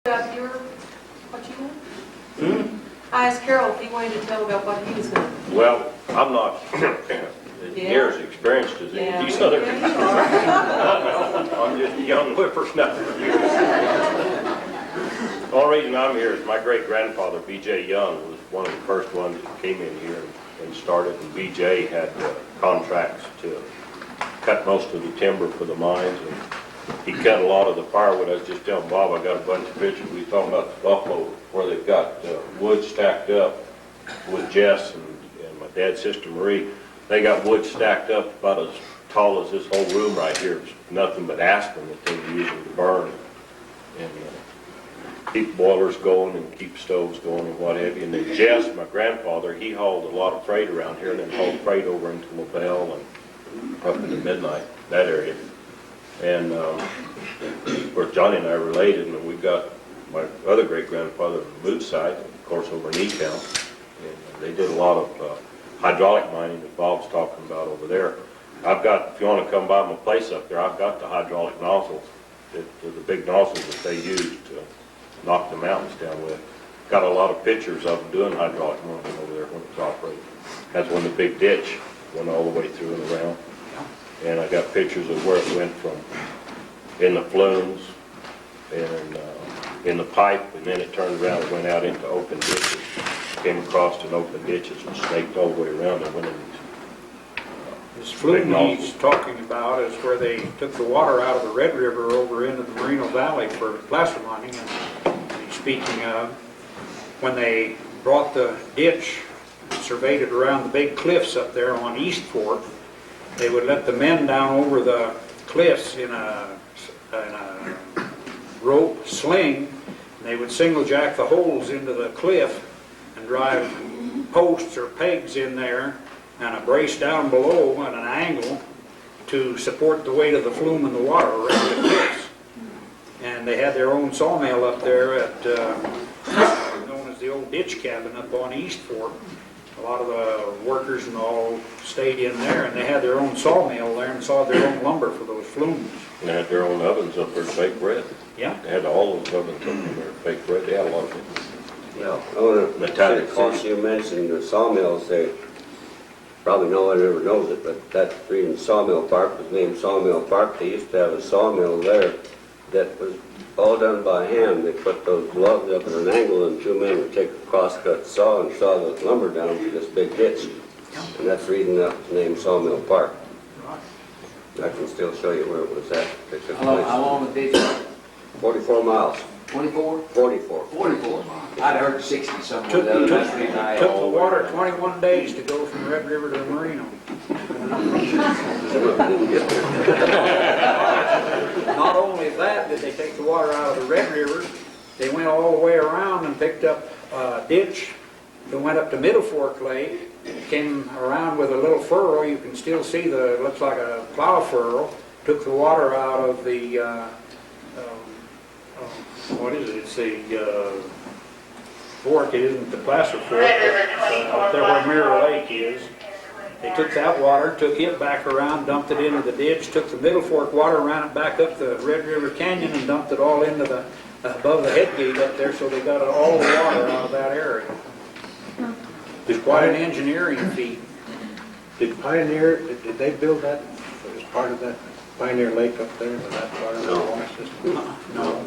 About what you want? I asked Carol if he wanted to tell about what he was going to do. Well, I'm not near as experienced as any of these other people. I'm just a young whippersnapper. The only reason I'm here is my great-grandfather, B.J. Young, was one of the first ones that came in here and started, and B.J. had contracts to cut most of the timber for the mines, and he cut a lot of the firewood. I was just telling Bob, I got a bunch of pictures. We were talking about the buffalo where they've got wood stacked up with Jess and my dad's sister Marie. They got wood stacked up about as tall as this whole room right here. It's nothing but aspen that they were using to burn and keep boilers going and keep stoves going and what have you. And then Jess, my grandfather, he hauled a lot of freight around here and then hauled freight over into LaBelle and up into Midnight, that area. And of course, Johnny and I are related, and we've got my other great-grandfather on the Mutz side, of course, over in E-Town. And they did a lot of hydraulic mining that Bob's talking about over there. I've got, if you want to come by my place up there, I've got the hydraulic nozzles, the big nozzles that they use to knock the mountains down with. Got a lot of pictures of them doing hydraulic mining over there when it's operating. That's when the big ditch went all the way through and around. And I got pictures of where it went from in the flumes and in the pipe, and then it turned around and went out into open ditches. Came across an open ditches and snaked all the way around and went in these. This flume he's talking about is where they took the water out of the Red River over into the Merino Valley for placer mining. And he's speaking of when they brought the ditch, surveyed it around the big cliffs up there on East Fork. They would let the men down over the cliffs in a rope sling, and they would single jack the holes into the cliff and drive posts or pegs in there and a brace down below at an angle to support the weight of the flume and the water around the cliffs. And they had their own sawmill up there at known as the old ditch cabin up on East Fork. A lot of the workers and all stayed in there, and they had their own sawmill there and sawed their own lumber for those flumes. And they had their own ovens up there to bake bread. Yeah. They had all those ovens up there to bake bread. They had a lot of it. Well, I want to, Metallic of course, you mentioned the sawmills. They probably no one ever knows it, but that reason Sawmill Park was named Sawmill Park. They used to have a sawmill there that was all done by hand. They put those logs up at an angle, and two men would take a crosscut saw and saw the lumber down to this big ditch. And that's the reason that was named Sawmill Park. I can still show you where it was at. How long the ditch? 44 miles. 24? 44. 44. I'd heard 60 somewhere. Took That's the reason I the water 21 days to go from Red River to the Merino. Not only that did they take the water out of the Red River, they went all the way around and picked up a ditch that went up to Middle Fork Lake, came around with a little furrow. You can still see it looks like a plow furrow. Took the water out of the, what is it? It's the fork. It isn't the placer fork. Up there where Mirror Lake is. They took that water, took it back around, dumped it into the ditch, took the Middle Fork water, ran it back up the Red River Canyon, and dumped it all into the above the head gate up there. So they got all the water out of that area. It's quite an engineering feat. Did Pioneer, did they build that as part of that Pioneer Lake up there? Was that part of the water system? No.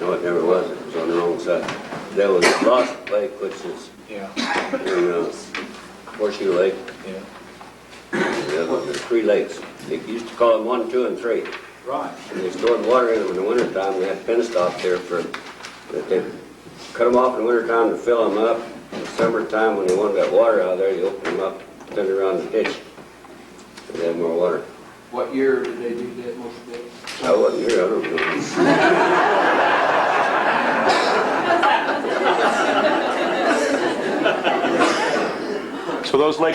No, it never was. It was on their own side. There was Lost Lake, which is Yeah. in Horseshoe Lake. Yeah. There's 3 lakes. They used to call them 1, 2, and 3. Right. And they stored water in them in the wintertime. They had penstocks there they cut them off in the wintertime to fill them up. In the summertime, when they wanted that water out of there, you open them up, turn it around the ditch, and they had more water. What year did they do that most of it? I wasn't here, I don't know. So those lakes